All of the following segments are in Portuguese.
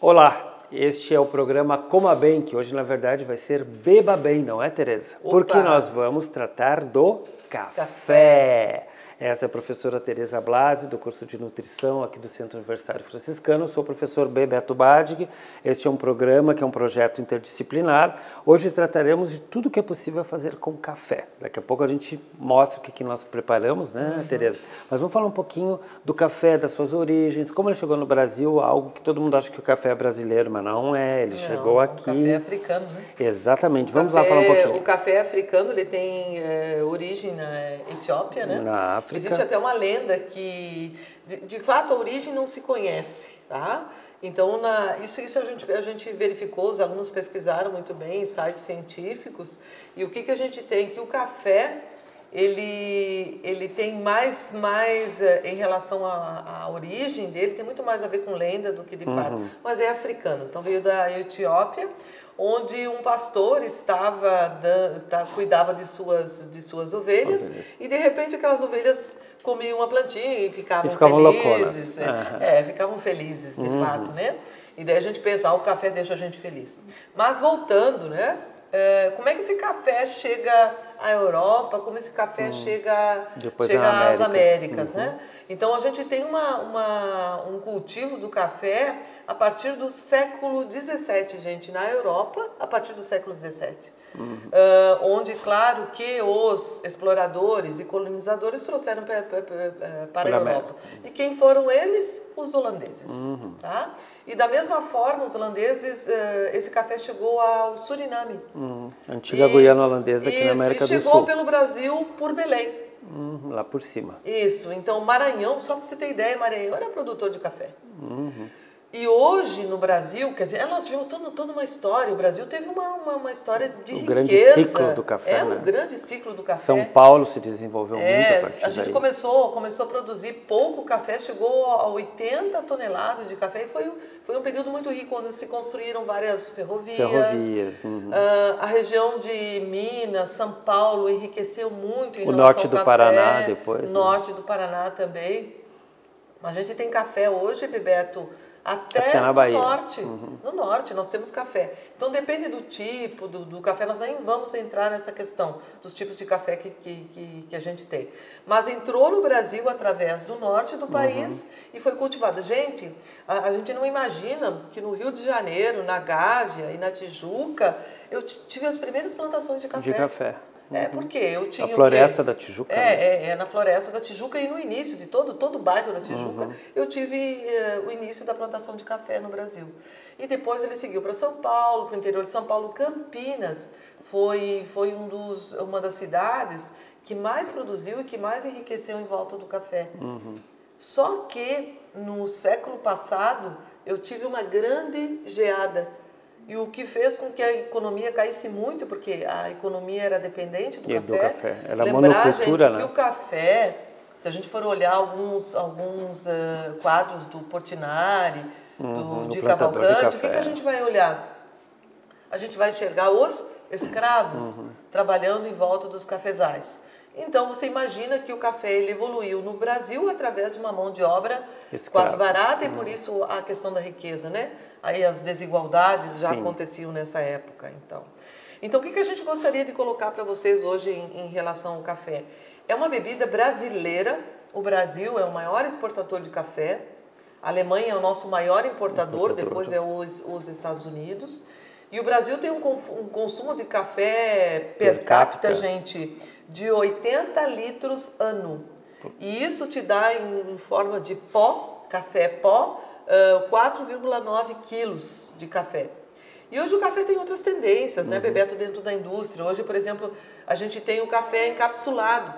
Olá, este é o programa Coma Bem, que hoje na verdade vai ser Beba Bem, não é, Tereza? Opa. Porque nós vamos tratar do café. Essa é a professora Tereza Blasi, do curso de nutrição aqui do Centro Universitário Franciscano. Sou o professor Bebeto Badig. Este é um programa que é um projeto interdisciplinar. Hoje trataremos de tudo que é possível fazer com café. Daqui a pouco a gente mostra o que nós preparamos, né, Tereza? Mas vamos falar um pouquinho do café, das suas origens, como ele chegou no Brasil, algo que todo mundo acha que o café é brasileiro, mas não é. Ele chegou aqui. O café é africano, né? Exatamente. Vamos lá falar um pouquinho. O café africano, ele tem origem na Etiópia, né? Na África. Existe até uma lenda que, de fato, a origem não se conhece, tá? Então, isso a gente verificou, os alunos pesquisaram muito bem em sites científicos, e o que a gente tem? Que o café, ele tem mais em relação à origem dele, tem muito mais a ver com lenda do que de fato, mas é africano. Então, veio da Etiópia, onde um pastor cuidava de suas ovelhas, e de repente aquelas ovelhas comiam uma plantinha e ficavam felizes. Ficavam felizes, de fato, né? E daí a gente pensa, o café deixa a gente feliz. Mas voltando, né? Como é que esse café chega à Europa, como esse café chega às Américas, né? Então a gente tem um cultivo do café a partir do século XVII, gente, na Europa, a partir do século XVII. Onde, claro, que os exploradores e colonizadores trouxeram para a Europa. E quem foram eles? Os holandeses. Tá? E da mesma forma, os holandeses, esse café chegou ao Suriname. Antiga Guiana holandesa aqui na América do Sul. E chegou pelo Brasil por Belém. Lá por cima. Isso. Então, Maranhão, só para você ter ideia, Maranhão era produtor de café. E hoje, no Brasil, quer dizer, nós tivemos toda uma história. O Brasil teve uma história de riqueza. O grande ciclo do café, né? O grande ciclo do café. São Paulo se desenvolveu muito a partir daí. A gente começou a produzir pouco café, chegou a 80 toneladas de café. E foi um período muito rico, onde se construíram várias ferrovias. A região de Minas, São Paulo, enriqueceu muito em relação ao café. O norte do Paraná depois. Norte do Paraná também. A gente tem café hoje, Bebeto, até na no Bahia. norte. No norte nós temos café. Então depende do tipo do café, nós nem vamos entrar nessa questão dos tipos de café que a gente tem. Mas entrou no Brasil através do norte do país e foi cultivado. Gente, a gente não imagina que no Rio de Janeiro, na Gávea e na Tijuca, eu tive as primeiras plantações de café. De café. Porque eu tinha a floresta da Tijuca. Na floresta da Tijuca, e no início de todo o bairro da Tijuca, eu tive o início da plantação de café no Brasil. E depois ele seguiu para São Paulo, para o interior de São Paulo. Campinas foi uma das cidades que mais produziu e que mais enriqueceu em volta do café. Só que no século passado eu tive uma grande geada. E o que fez com que a economia caísse muito, porque a economia era dependente do café. Era monocultura, gente, que o café, se a gente for olhar alguns quadros do Portinari, de Cavalcanti, o que a gente vai olhar? A gente vai enxergar os escravos trabalhando em volta dos cafezais. Então, você imagina que o café ele evoluiu no Brasil através de uma mão de obra quase barata, e por isso a questão da riqueza, né? Aí as desigualdades já aconteciam nessa época, Então, o que a gente gostaria de colocar para vocês hoje em relação ao café? É uma bebida brasileira. O Brasil é o maior exportador de café. A Alemanha é o nosso maior importador, depois é os Estados Unidos. E o Brasil tem um consumo de café per capita, gente, de 80 litros ano. E isso te dá, em forma de pó, café pó, 4,9 quilos de café. E hoje o café tem outras tendências, né, Bebeto, dentro da indústria. Hoje, por exemplo, a gente tem o café encapsulado,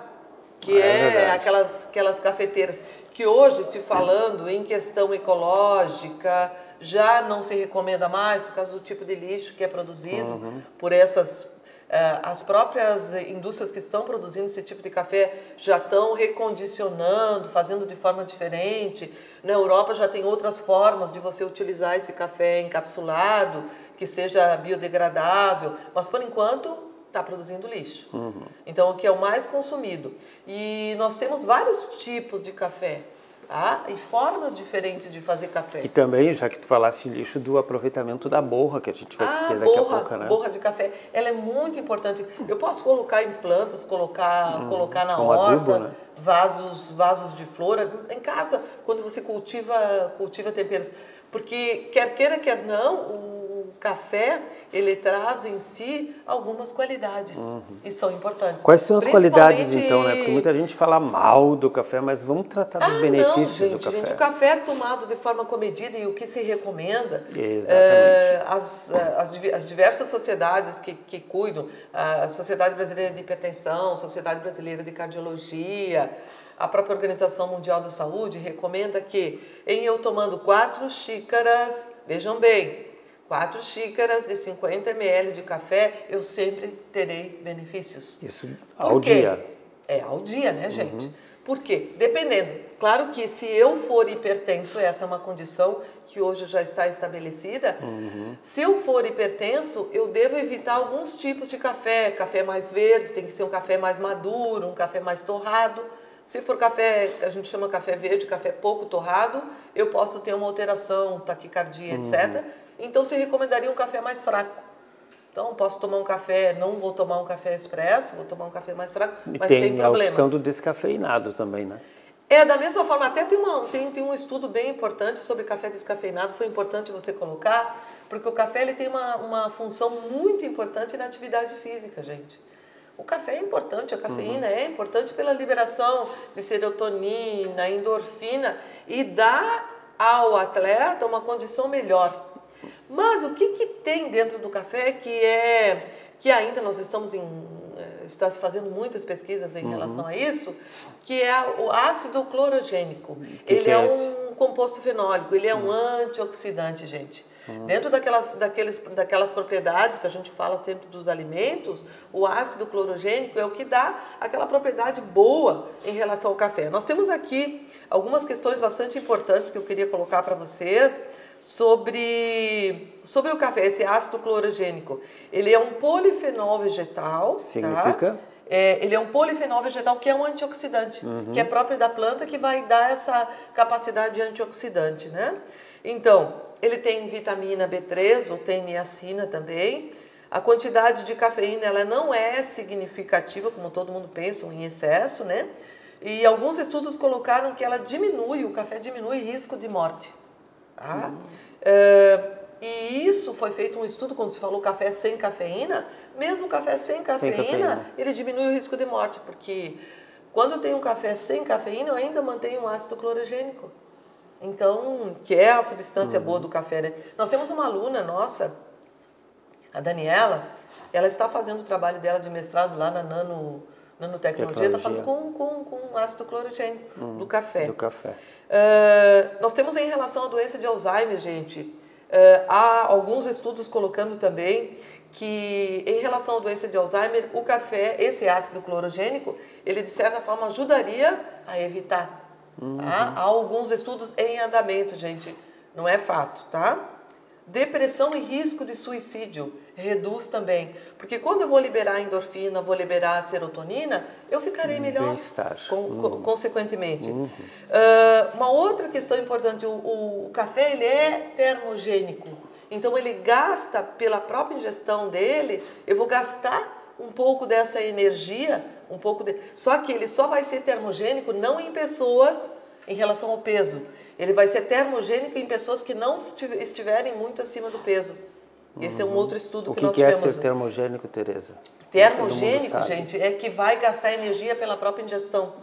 que é aquelas cafeteiras que hoje, se falando em questão ecológica, já não se recomenda mais por causa do tipo de lixo que é produzido por as próprias indústrias que estão produzindo esse tipo de café já estão recondicionando, fazendo de forma diferente. Na Europa já tem outras formas de você utilizar esse café encapsulado, que seja biodegradável, mas por enquanto está produzindo lixo. Então, o que é o mais consumido. E nós temos vários tipos de café. Tá? E formas diferentes de fazer café. E também, já que tu falaste em lixo, do aproveitamento da borra, que a gente vai ter daqui a pouco, né? Borra de café, ela é muito importante. Eu posso colocar em plantas, colocar na como horta, adubo, né? vasos de flor, em casa, quando você cultiva temperos. Porque, quer queira, quer não, o café, ele traz em si algumas qualidades e são importantes. Quais são as qualidades, então, né? Porque muita gente fala mal do café, mas vamos tratar dos benefícios do café. Gente, o café é tomado de forma comedida e o que se recomenda, as diversas sociedades que cuidam, a Sociedade Brasileira de Hipertensão, a Sociedade Brasileira de Cardiologia, a própria Organização Mundial da Saúde recomenda que, em eu tomando 4 xícaras, vejam bem, 4 xícaras de 50 ml de café, eu sempre terei benefícios. Isso ao dia? É, ao dia, né, gente? Por quê? Dependendo. Claro que se eu for hipertenso, essa é uma condição que hoje já está estabelecida. Se eu for hipertenso, eu devo evitar alguns tipos de café. Café mais verde, tem que ser um café mais maduro, um café mais torrado. Se for café, a gente chama café verde, café pouco torrado, eu posso ter uma alteração, taquicardia, etc. Então, se recomendaria um café mais fraco. Então, posso tomar um café, não vou tomar um café expresso, vou tomar um café mais fraco, mas sem problema. Tem a opção do descafeinado também, né? Da mesma forma, até tem um estudo bem importante sobre café descafeinado, foi importante você colocar, porque o café ele tem uma função muito importante na atividade física, gente. O café é importante, a cafeína é importante pela liberação de serotonina, endorfina e dá ao atleta uma condição melhor. Mas o que tem dentro do café que ainda nós está se fazendo muitas pesquisas em relação a isso, que é o ácido clorogênico. Ele é um composto fenólico, ele é um antioxidante, gente. Dentro daquelas propriedades que a gente fala sempre dos alimentos, o ácido clorogênico é o que dá aquela propriedade boa em relação ao café. Nós temos aqui algumas questões bastante importantes que eu queria colocar para vocês sobre o café, esse ácido clorogênico. Ele é um polifenol vegetal. Significa? Tá? Ele é um polifenol vegetal que é um antioxidante, que é próprio da planta, que vai dar essa capacidade antioxidante, né? Então, ele tem vitamina B3, ou tem niacina também. A quantidade de cafeína ela não é significativa, como todo mundo pensa, em excesso, né? E alguns estudos colocaram que o café diminui risco de morte. Tá? E isso foi feito um estudo, quando se falou café sem cafeína, mesmo café sem cafeína, ele diminui o risco de morte, porque quando eu tenho um café sem cafeína, eu ainda mantenho um ácido clorogênico. Então, que é a substância boa do café, né? Nós temos uma aluna nossa, a Daniela, ela está fazendo o trabalho dela de mestrado lá na nanotecnologia, está falando com ácido clorogênico do café. Nós temos em relação à doença de Alzheimer, gente, há alguns estudos colocando também que em relação à doença de Alzheimer, o café, esse ácido clorogênico, ele de certa forma ajudaria a evitar. Tá? Há alguns estudos em andamento, gente, não é fato, tá? Depressão e risco de suicídio reduz também, porque quando eu vou liberar a endorfina, vou liberar a serotonina, eu ficarei melhor, consequentemente. Uma outra questão importante, o café ele é termogênico, então ele gasta, pela própria ingestão dele, eu vou gastar um pouco dessa energia, só que ele só vai ser termogênico não em pessoas em relação ao peso. Ele vai ser termogênico em pessoas que não estiverem muito acima do peso. Esse é um outro estudo que nós tivemos. O que é ser termogênico, Tereza? Termogênico, gente, é que vai gastar energia pela própria ingestão.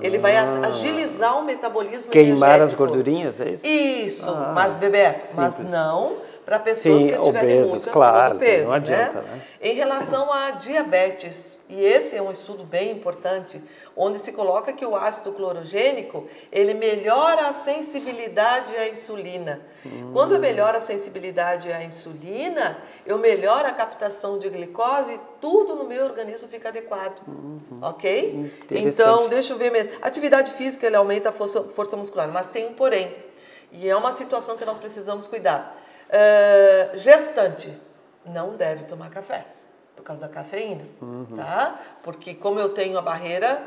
Ele vai agilizar o metabolismo energético. Queimar as gordurinhas, é isso? Isso, mas Bebeto, mas não para pessoas que estiverem obesos, muito acima do peso. Não adianta, né? Em relação a diabetes, e esse é um estudo bem importante, onde se coloca que o ácido clorogênico, ele melhora a sensibilidade à insulina. Quando eu melhoro a sensibilidade à insulina, eu melhoro a captação de glicose, tudo no meu organismo fica adequado, ok? Então, deixa eu ver mesmo. Atividade física, ele aumenta a força muscular, mas tem um porém, e é uma situação que nós precisamos cuidar. Gestante não deve tomar café por causa da cafeína, tá? Porque como eu tenho a barreira,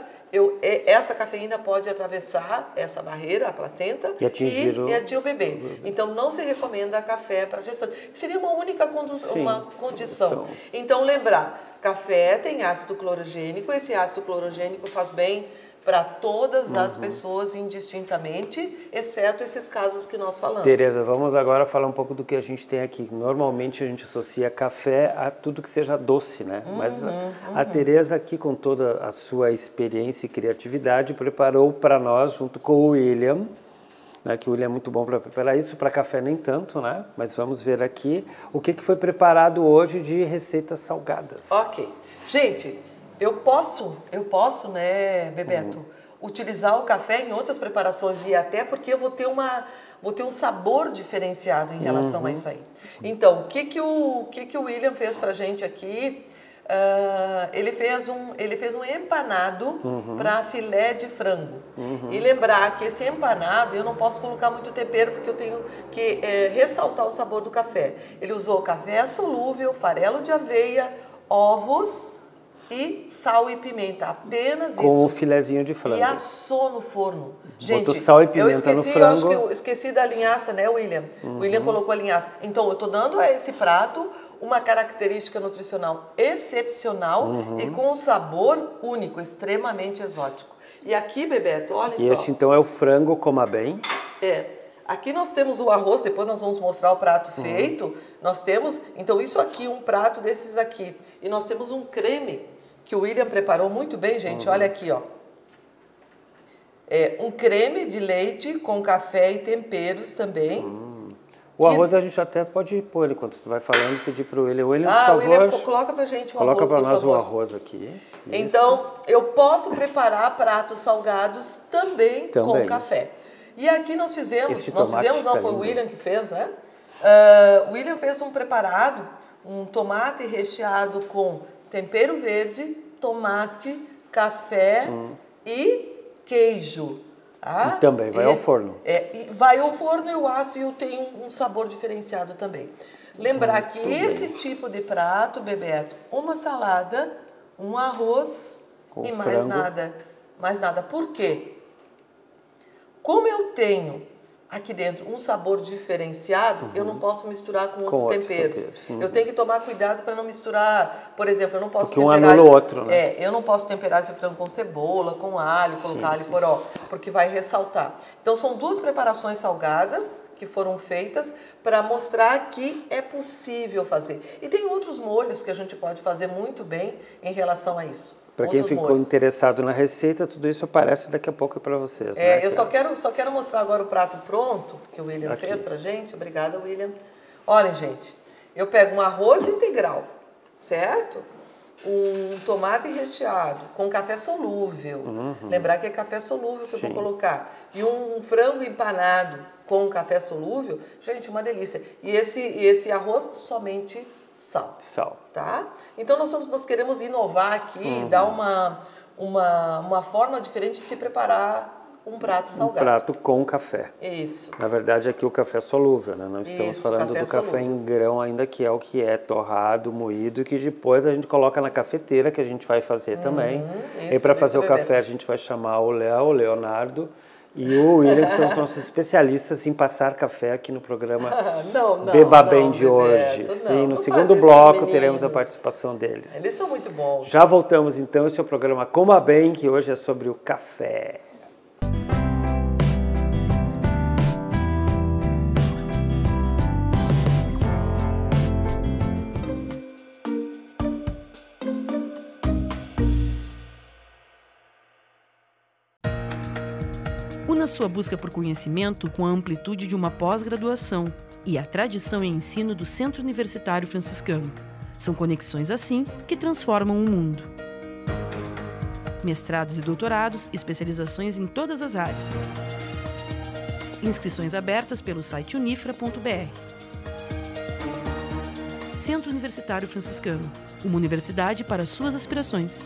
essa cafeína pode atravessar essa barreira, a placenta, e atingir o bebê. Então, não se recomenda café para gestante. Seria uma única condição. Então, lembrar, café tem ácido clorogênico, esse ácido clorogênico faz bem para todas as pessoas indistintamente, exceto esses casos que nós falamos. Tereza, vamos agora falar um pouco do que a gente tem aqui. Normalmente a gente associa café a tudo que seja doce, né? Mas a Tereza aqui, com toda a sua experiência e criatividade, preparou para nós, junto com o William, né, que o William é muito bom para preparar isso, para café nem tanto, né? Mas vamos ver aqui o que foi preparado hoje de receitas salgadas. Ok. Gente, eu posso, né, Bebeto, utilizar o café em outras preparações e até porque eu vou ter um sabor diferenciado em relação a isso aí. Então, o que o William fez pra gente aqui? Ele fez um empanado para filé de frango. E lembrar que esse empanado eu não posso colocar muito tempero porque eu tenho que ressaltar o sabor do café. Ele usou café solúvel, farelo de aveia, ovos e sal e pimenta, apenas isso. Com o filezinho de frango. E assou no forno. Gente, botou sal e pimenta no frango. Eu acho que eu esqueci da linhaça, né, William? O William colocou a linhaça. Então, eu estou dando a esse prato uma característica nutricional excepcional e com um sabor único, extremamente exótico. E aqui, Bebeto, olha só. E este, então, é o frango coma bem. Aqui nós temos o arroz, depois nós vamos mostrar o prato feito. Nós temos, então, isso aqui, um prato desses aqui. E nós temos um creme que o William preparou muito bem, gente. Olha aqui, ó. Um creme de leite com café e temperos também. O arroz a gente até pode pôr, enquanto você vai falando, pedir para o William. William, por favor, William, coloca pra gente o arroz, coloca para nós o arroz aqui. Então, eu posso preparar pratos salgados também. Com café. E aqui nós fizemos, não, foi o William que fez, né? O William fez um preparado, um tomate recheado com tempero verde, tomate, café e queijo. E também vai ao forno. Vai ao forno, eu asso e eu tenho um sabor diferenciado também. Lembrar que esse tipo de prato, Bebeto, uma salada, um arroz e mais nada. Mais nada. Por quê? Como eu tenho aqui dentro um sabor diferenciado, eu não posso misturar com outros temperos. Eu tenho que tomar cuidado para não misturar, por exemplo, eu não posso temperar... Porque um anula o outro, né? Eu não posso temperar esse frango com cebola, com alho, colocar alho poró, porque vai ressaltar. Então, são duas preparações salgadas que foram feitas para mostrar que é possível fazer. E tem outros molhos que a gente pode fazer muito bem em relação a isso. Para quem ficou interessado na receita, tudo isso aparece daqui a pouco para vocês. Né? Eu só quero mostrar agora o prato pronto que o William fez para a gente. Obrigada, William. Olhem, gente, eu pego um arroz integral, certo? Um tomate recheado com café solúvel. Lembrar que é café solúvel que eu vou colocar. E um frango empanado com café solúvel. Gente, uma delícia. E esse arroz somente sal. Tá? Então, nós queremos inovar aqui, dar uma forma diferente de se preparar um prato salgado. Um prato com café. Isso. Na verdade, aqui o café é solúvel, né? Não estamos falando do café em grão ainda, que é o que é torrado, moído, que depois a gente coloca na cafeteira, que a gente vai fazer também. E para fazer o café, a gente vai chamar o Leonardo e o William, que são os nossos especialistas em passar café aqui no programa Beba Bem de hoje. Sim, no segundo bloco teremos a participação deles. Eles são muito bons. Já voltamos então, esse é o programa Coma Bem, que hoje é sobre o café. Una sua busca por conhecimento com a amplitude de uma pós-graduação e a tradição em ensino do Centro Universitário Franciscano. São conexões assim que transformam o mundo. Mestrados e doutorados, especializações em todas as áreas. Inscrições abertas pelo site unifra.br. Centro Universitário Franciscano, uma universidade para suas aspirações.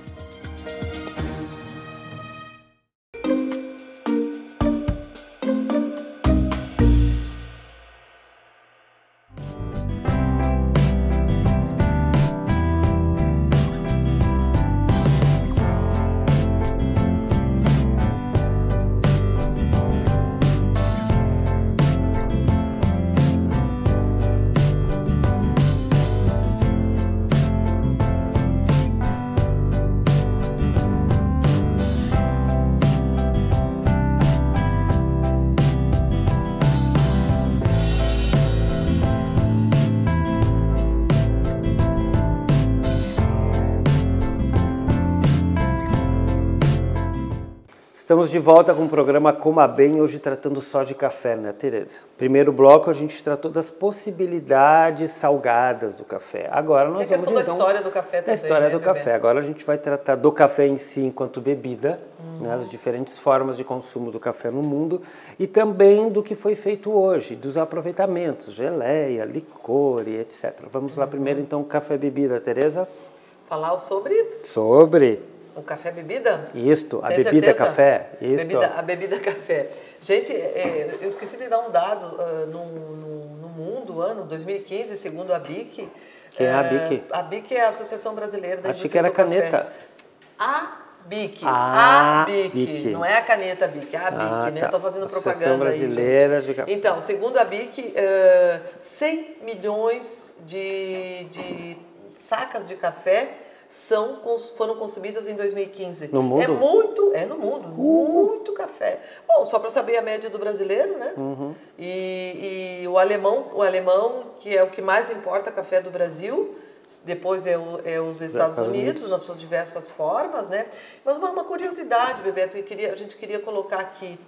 Estamos de volta com o programa Coma Bem, hoje tratando só de café, né, Tereza? Primeiro bloco a gente tratou das possibilidades salgadas do café. Agora nós vamos da história do café também. Da história do café. Agora a gente vai tratar do café em si enquanto bebida, né, as diferentes formas de consumo do café no mundo e também do que foi feito hoje, dos aproveitamentos, geleia, licor e etc. Vamos lá primeiro então, café bebida, Tereza? Falar sobre o café bebida? Isto, a bebida certeza? Café. Isto. A bebida café. Gente, eu esqueci de dar um dado no mundo, ano 2015, segundo a BIC. Quem é a BIC? A BIC é a Associação Brasileira da Indústria do Café. Achei que era caneta. A BIC. Não é a caneta BIC, é a BIC, né? Tá. Estou fazendo propaganda Associação Brasileira aí, de Café. Então, segundo a BIC, 100 milhões de sacas de café foram consumidas em 2015. No mundo? No mundo, muito café. Bom, só para saber a média do brasileiro, né? E o alemão, que é o que mais importa café do Brasil, depois é os Estados Unidos, nas suas diversas formas, né? Mas uma curiosidade, Bebeto, a gente queria colocar aqui.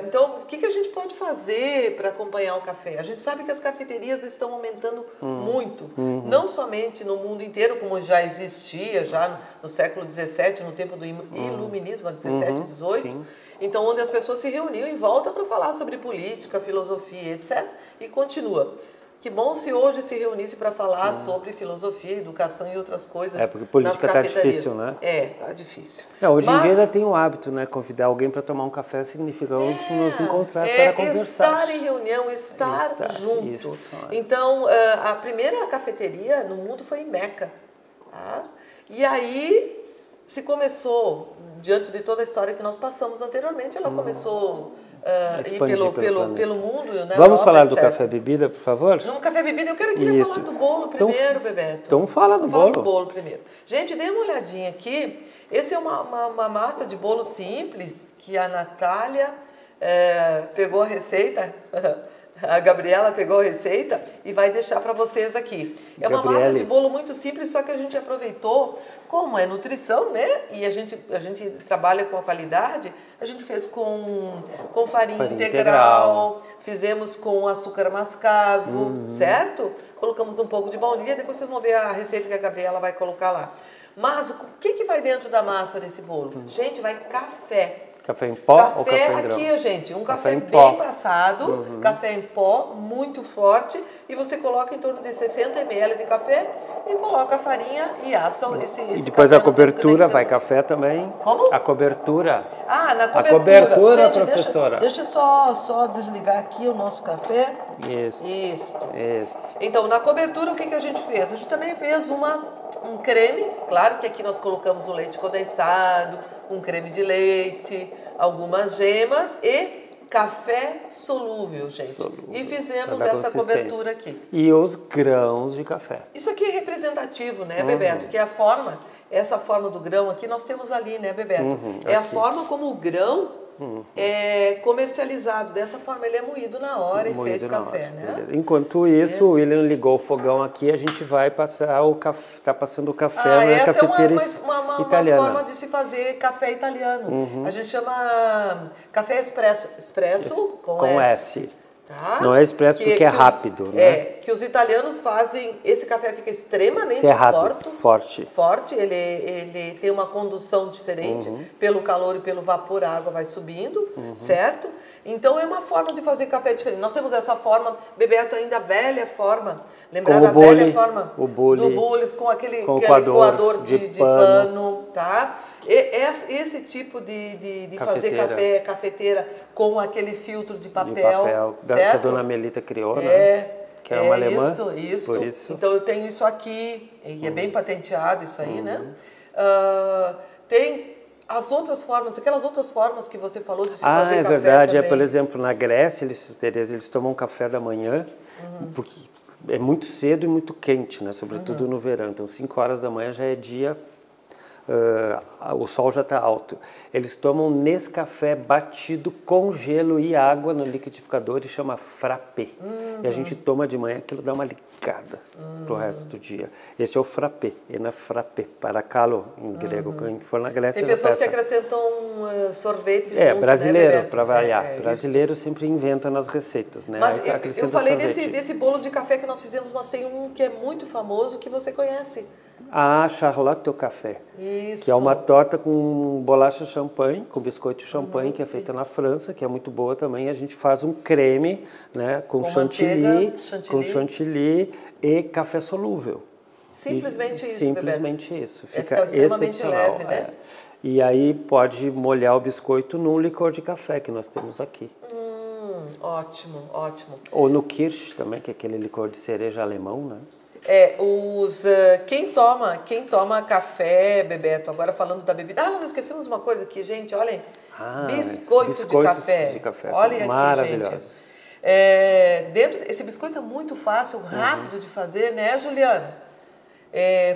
Então, o que a gente pode fazer para acompanhar o café? A gente sabe que as cafeterias estão aumentando muito, não somente no mundo inteiro, como já existia já no século XVII, no tempo do iluminismo, 17 e 18, então onde as pessoas se reuniam em volta para falar sobre política, filosofia, etc. E continua. Que bom se hoje se reunisse para falar sobre filosofia, educação e outras coisas. Porque política está difícil, né? Está difícil. Hoje em dia ainda tem o hábito, né? Convidar alguém para tomar um café significa nos encontrar para conversar. Estar em reunião, estar junto. Então, a primeira cafeteria no mundo foi em Meca. Tá? E aí se começou, diante de toda a história que nós passamos anteriormente, ela começou... ir pelo mundo, né? Vamos falar do café bebida, por favor? No café bebida, eu queria falar do bolo primeiro, Bebeto. Então fala do bolo. Do bolo primeiro. Gente, dê uma olhadinha aqui. Esse é uma massa de bolo simples que a Natália pegou a receita. A Gabriela pegou a receita e vai deixar para vocês aqui. É uma massa de bolo muito simples, só que a gente aproveitou, como é nutrição, né? E a gente trabalha com a qualidade, a gente fez com farinha integral, fizemos com açúcar mascavo, certo? Colocamos um pouco de baunilha, depois vocês vão ver a receita que a Gabriela vai colocar lá. Mas o que vai dentro da massa desse bolo? Gente, vai café. Café em pó ou café em grão? Aqui, gente, um café bem passado, café em pó, muito forte, e você coloca em torno de 60 ml de café e coloca a farinha e assa esse E depois café a cobertura vai café também? Como? A cobertura. Na cobertura. A cobertura, gente, professora. Deixa só desligar aqui o nosso café. Isso. Então, na cobertura, o que a gente fez? A gente também fez um creme, claro que aqui nós colocamos o leite condensado, um creme de leite, algumas gemas e café solúvel, gente. E fizemos essa cobertura aqui. E os grãos de café. Isso aqui é representativo, né, Bebeto? Que é a forma, essa forma do grão aqui nós temos ali, né, Bebeto? É a forma como o grão é comercializado. Dessa forma ele é moído na hora e feito café, né? Enquanto isso, o William ligou o fogão aqui, a gente vai passar o café, tá passando o café na cafeteira italiana. Uma forma de se fazer café italiano. A gente chama café expresso com S. Tá? Não é expresso porque é rápido, né? Que os italianos fazem, esse café fica extremamente forte, ele tem uma condução diferente, pelo calor e pelo vapor a água vai subindo, certo? Então é uma forma de fazer café diferente. Nós temos essa forma, Bebeto, ainda a velha forma, lembrar da velha forma do Bullis com aquele coador de pano, tá? Esse tipo de fazer cafeteira com aquele filtro de papel certo? Que a dona Melita criou, né? Que é uma alemã. Isso. Por isso. Então eu tenho isso aqui, e é bem patenteado isso aí, né? Tem as outras formas, aquelas outras formas que você falou de se fazer café. É verdade. Também. Por exemplo, na Grécia, eles tomam café da manhã, porque é muito cedo e muito quente, né? Sobretudo no verão. Então, 5 horas da manhã já é dia o sol já está alto. Eles tomam Nescafé batido com gelo e água no liquidificador e chama frappé. E a gente toma de manhã, aquilo dá uma ligada pro resto do dia. Esse é o frappé, e na frappé, paracalo em grego, quem for na Grécia. Tem pessoas que acrescentam sorvete junto, brasileiro, né, para variar. Brasileiro sempre inventa nas receitas, né? Mas eu falei desse bolo de café que nós fizemos, mas tem um que é muito famoso que você conhece. A Charlotte au Café, Isso. que é uma torta com bolacha champanhe, com biscoito champanhe, que é feita na França, que é muito boa também. A gente faz um creme, né, com chantilly e café solúvel. Simplesmente isso, simplesmente Bebeto. Isso. Fica extremamente leve, né? E aí pode molhar o biscoito num licor de café que nós temos aqui. Ótimo, ótimo. Ou no Kirsch também, que é aquele licor de cereja alemão, né? Quem toma café, Bebeto, agora falando da bebida. Nós esquecemos uma coisa aqui, gente, olhem. Biscoitos de café. Olhem aqui, gente. Esse biscoito é muito fácil, rápido de fazer, né, Juliana?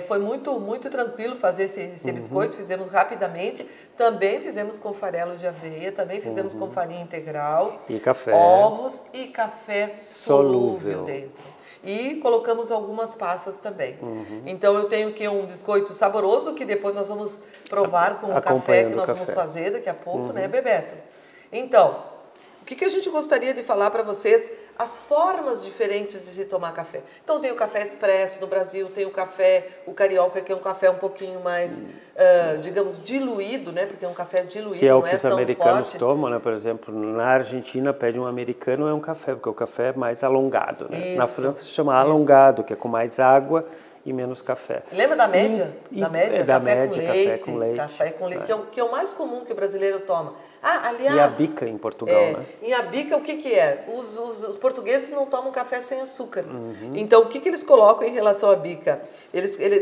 Foi muito tranquilo fazer esse biscoito, fizemos rapidamente. Também fizemos com farelo de aveia, também fizemos com farinha integral. E café. Ovos e café solúvel dentro. E colocamos algumas passas também. Então eu tenho aqui um biscoito saboroso que depois nós vamos provar com o café que nós vamos fazer daqui a pouco, né, Bebeto? Então, o que a gente gostaria de falar para vocês? As formas diferentes de se tomar café. Então tem o café expresso no Brasil, tem o carioca, que é um café um pouquinho mais, digamos, diluído, né? Porque é um café diluído, que é o não que é os tão americanos forte. tomam, né? Por exemplo, na Argentina pede um americano, é um café, porque o café é mais alongado, né? Na França se chama alongado, que é com mais água e menos café. Lembra da média? Café com leite. Café com leite, que é o mais comum que o brasileiro toma. Aliás... E a bica em Portugal, né? E a bica, o que é? Os portugueses não tomam café sem açúcar. Então, o que eles colocam em relação à bica?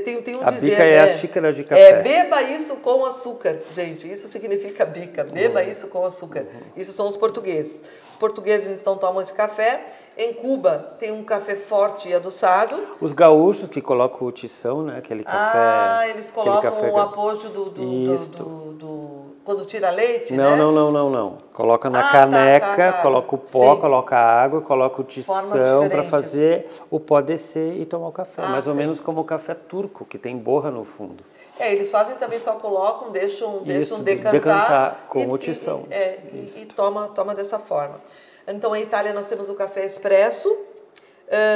Tem um a dizer... bica é a xícara de café. Beba isso com açúcar, gente. Isso significa bica. Beba isso com açúcar. Isso são os portugueses. Os portugueses, então, tomam esse café. Em Cuba, tem um café forte e adoçado. Os gaúchos que colocam o tição, né? Aquele café... eles colocam o apojo quando tira leite, né? Não. Coloca na caneca, coloca o pó, coloca a água, coloca o tição para fazer o pó descer e tomar o café. Mais ou menos como o café turco, que tem borra no fundo. Eles fazem também, só colocam, deixam decantar com o tição. E toma dessa forma. Então, na Itália nós temos o café expresso.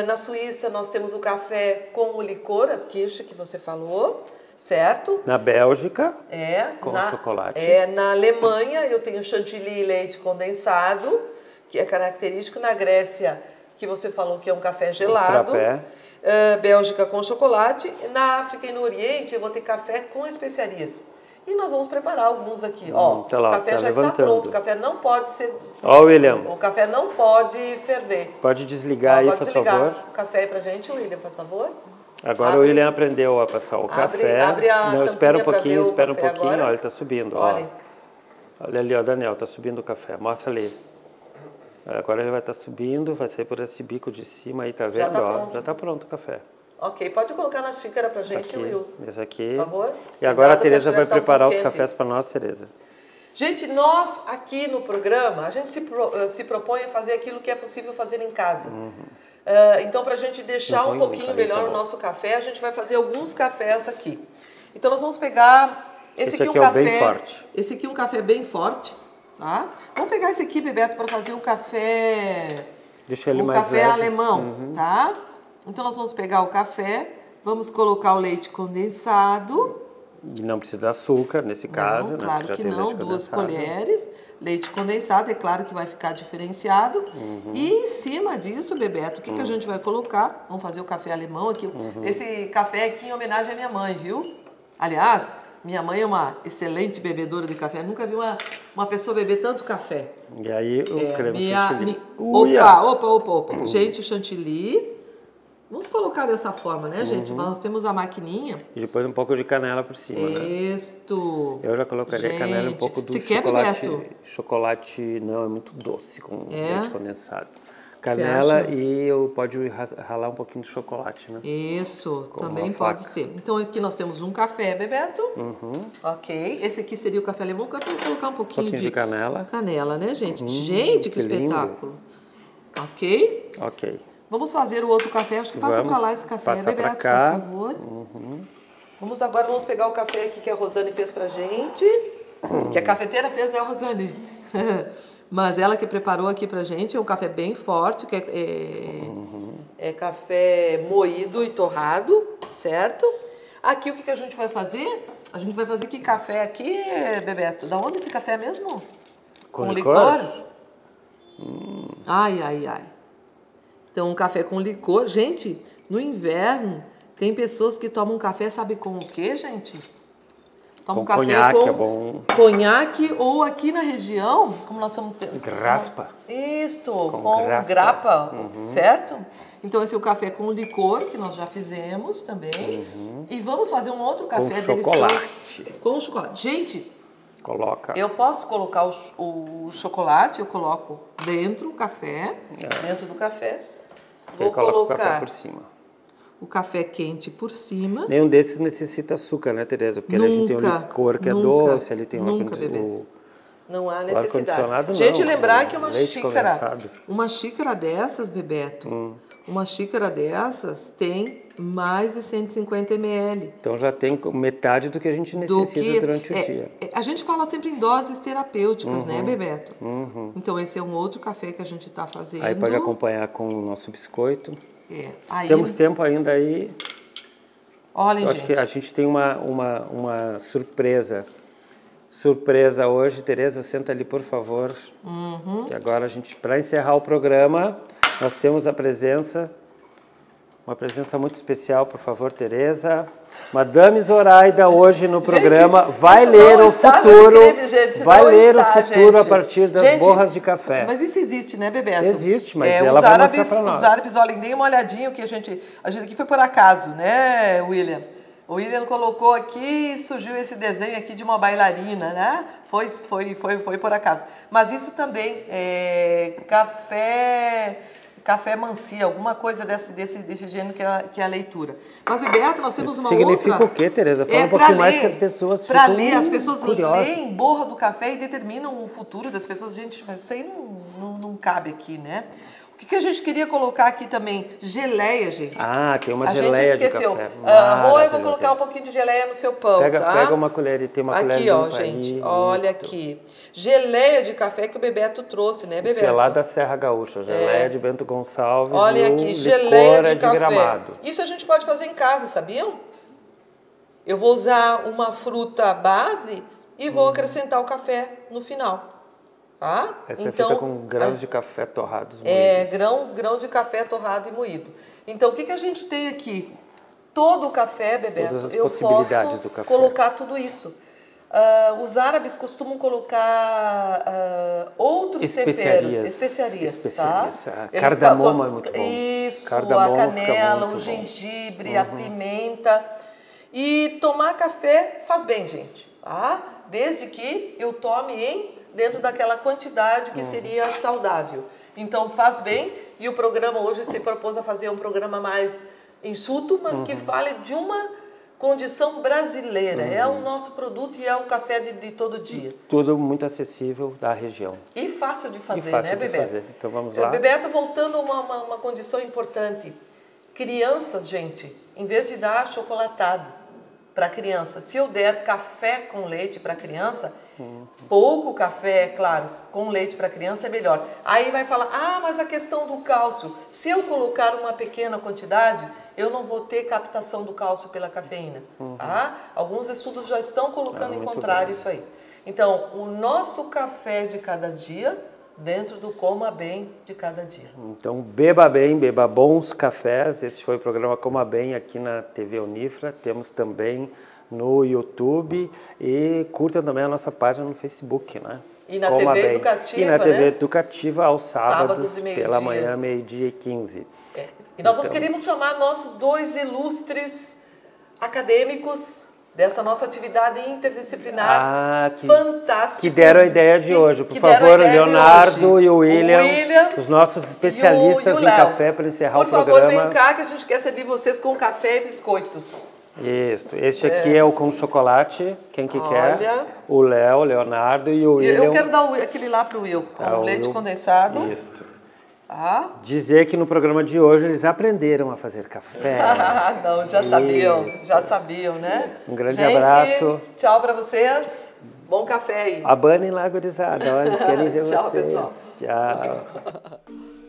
Na Suíça nós temos o café com o licor, a Kirsch, que você falou. Certo? Na Bélgica, com chocolate. Na Alemanha, eu tenho chantilly e leite condensado, que é característico. Na Grécia, que você falou que é um café gelado. Bélgica com chocolate. Na África e no Oriente, eu vou ter café com especiarias. E nós vamos preparar alguns aqui. O café já está pronto. O café não pode ser... William. O café não pode ferver. Pode desligar aí, por favor. O café aí pra gente, William, por favor. Agora o William aprendeu a passar o café. Não, espera um pouquinho, agora. Olha, ele está subindo. Olha ali, Daniel, está subindo o café. Mostra ali. Agora ele vai estar subindo, vai sair por esse bico de cima aí, tá vendo? Já está pronto o café. Ok, pode colocar na xícara pra gente, Will. Esse aqui. Por favor. E agora a Tereza vai preparar os cafés para nós, Tereza. Gente, nós aqui no programa, a gente se propõe a fazer aquilo que é possível fazer em casa. Então, para a gente deixar um pouquinho melhor o nosso café, a gente vai fazer alguns cafés aqui. Então, nós vamos pegar... Esse aqui é um café bem forte. Esse aqui é um café bem forte, tá? Vamos pegar esse aqui, Bebeto, para fazer um café... Deixa ele mais café leve. alemão, tá? Então, nós vamos pegar o café, vamos colocar o leite condensado... E não precisa de açúcar, nesse caso, né? Claro que não, 2 colheres, leite condensado, é claro que vai ficar diferenciado. E em cima disso, Bebeto, o que a gente vai colocar? Vamos fazer o café alemão aqui. Esse café aqui em homenagem à minha mãe, viu? Aliás, minha mãe é uma excelente bebedora de café. Eu nunca vi uma pessoa beber tanto café. E aí o creme chantilly. Opa. Gente, o chantilly... Vamos colocar dessa forma, né, gente? Nós temos a maquininha. E depois um pouco de canela por cima, né? Isto. Eu já colocaria canela e um pouco do chocolate. Chocolate não, é muito doce com leite condensado. canela e pode ralar um pouquinho de chocolate, né? Isso, também pode ser. Então aqui nós temos um café, Bebeto. Ok. Esse aqui seria o café alemão. Eu vou colocar um pouquinho de canela. Canela, né, gente? Gente, que espetáculo. Ok? Ok. Vamos fazer o outro café. Acho que passa para lá esse café, Bebeto, por favor. Vamos pegar o café aqui que a Rosane fez pra gente. Que a cafeteira fez, né, Rosane? Mas ela que preparou aqui pra gente, é um café bem forte, que é café moído e torrado, certo? Aqui o que a gente vai fazer? A gente vai fazer que café aqui, Bebeto? Da onde esse café mesmo? Com licor? Ai, ai, ai. Então, um café com licor. Gente, no inverno, tem pessoas que tomam café, sabe com o quê, gente? Toma um café conhaque, é bom. Conhaque, ou aqui na região, como nós somos... Grappa. Isto, com grappa, certo? Então, esse é o café com licor, que nós já fizemos também. E vamos fazer um outro café delicioso. Com chocolate. Gente, coloca. Eu posso colocar o chocolate, eu coloco dentro o café, dentro do café. Vou colocar o café por cima. O café quente por cima. Nenhum desses necessita açúcar, né, Tereza? Porque a gente tem um licor que é doce, ele tem não há necessidade. Gente, lembrar que uma xícara dessas, Bebeto, uma xícara dessas tem mais de 150 ml. Então já tem metade do que a gente necessita durante o dia. A gente fala sempre em doses terapêuticas, né, Bebeto? Então esse é um outro café que a gente está fazendo. Aí pode acompanhar com o nosso biscoito. Aí, temos tempo ainda aí. Olhem, acho que a gente tem uma surpresa. Surpresa hoje. Tereza, senta ali, por favor. Que agora a gente, para encerrar o programa, nós temos a presença, uma presença muito especial, por favor, Tereza. Madame Zoraida hoje no programa vai ler o futuro. Vai ler o futuro a partir das borras de café. Mas isso existe, né, Bebeto? Existe, mas ela vai mostrar para nós. Os árabes, olhem, deem uma olhadinha, que a gente aqui foi por acaso, né, William? O William colocou aqui e surgiu esse desenho aqui de uma bailarina, né? Foi por acaso. Mas isso também é café mancia, alguma coisa desse gênero que é a leitura. Mas, Bebeto, nós temos uma outra... Significa o quê, Tereza? Fala um pouquinho mais que as pessoas ficam curiosas. Para ler, as pessoas leem borra do café e determinam o futuro das pessoas. Gente, mas isso aí não cabe aqui, né? O que a gente queria colocar aqui também? Geleia, gente. Tem uma geleia de café. Rô, eu vou colocar um pouquinho de geleia no seu pão, tá? Pega uma colher e tem uma colher aqui, ó, gente. Olha aqui. Geleia de café que o Bebeto trouxe, né, Bebeto? Isso é lá da Serra Gaúcha. Geleia de Bento Gonçalves. Olha aqui, geleia de café. Gramado. Isso a gente pode fazer em casa, sabiam? Eu vou usar uma fruta base e vou acrescentar o café no final. Essa é feita com grãos de café torrados moídos. Grão de café torrado e moído. Então, o que a gente tem aqui? Todo o café, Bebeto, todas as possibilidades do café. Colocar tudo isso. Os árabes costumam colocar outros temperos, especiarias, tá? Cardamomo é muito bom. Isso, a canela, o gengibre, a pimenta. E tomar café faz bem, gente. Desde que eu tome dentro daquela quantidade que seria saudável. Então, faz bem. E o programa hoje se propôs a fazer um programa mais enxuto, mas que fale de uma condição brasileira. É o nosso produto e é o café de todo dia. Tudo muito acessível da região. E fácil de fazer, né, Bebeto? Então, vamos lá. Bebeto, voltando a uma condição importante. Crianças, gente, em vez de dar chocolatado para a criança, se eu der café com leite para a criança... Pouco café, é claro, com leite para criança é melhor. Aí vai falar, mas a questão do cálcio. Se eu colocar uma pequena quantidade, eu não vou ter captação do cálcio pela cafeína. Alguns estudos já estão colocando em contrário isso aí. Então, o nosso café de cada dia, dentro do Coma Bem de cada dia. Então, beba bem, beba bons cafés. Esse foi o programa Coma Bem aqui na TV Unifra. Temos também no YouTube e curtam também a nossa página no Facebook, né? E na TV Educativa, E na TV Educativa aos sábados pela manhã, 12h15. E nós queríamos chamar nossos dois ilustres acadêmicos dessa nossa atividade interdisciplinar fantástica. Que deram a ideia de hoje. Por favor, Leonardo e o William, os nossos especialistas em café, para encerrar o programa. Por favor, vem cá que a gente quer servir vocês com café e biscoitos. Isso. Este aqui é o com chocolate, quem que quer? O Léo, Leonardo e o William. Eu quero dar aquele lá para o Will, com leite condensado. Isso. Dizer que no programa de hoje eles aprenderam a fazer café. Não, já sabiam, né? Um grande abraço. Tchau para vocês. Bom café aí. Abanem lá, gurizada. Eles querem ver Tchau, vocês. pessoal. Tchau.